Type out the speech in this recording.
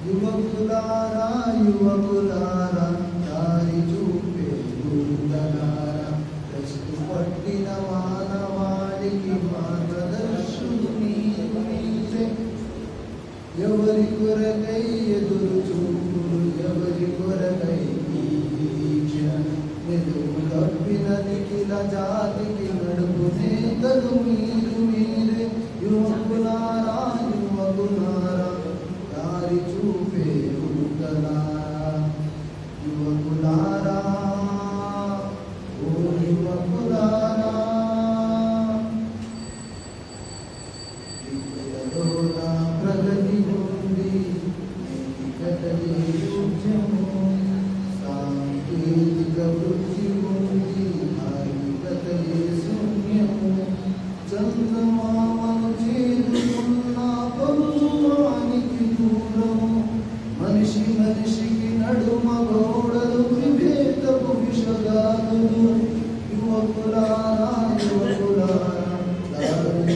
యువకులారా యువకులారా దారి చూపే గురువులారా క్రీస్తు పట్టిన మానవాళికి మార్గదర్శులు మీరే. ఎవరి కొరకై ఎదురు చూపులు, ఎవరి కొరకై ఎదురు తప్పిన నిఖిల జాతికి నడుపు నేతలు మీరు మీరే. యువకులారా యువకులారా దారి చూపే యువకులారా యువకులారా ఓ యువకులారా విద్యలోన ప్రగతి ఉంది, నైతికతయే యోగ్యము, సాంకేతిక వృద్ధి ఉంది, ధార్మికతయే శూన్యము. చందమామను చేరుకున్న పరువానికి దూరము, మనిషి మనిషికి నడుమ గోడలు, విభేదపు విషగాలు. యువకులారా యువకులారా దారి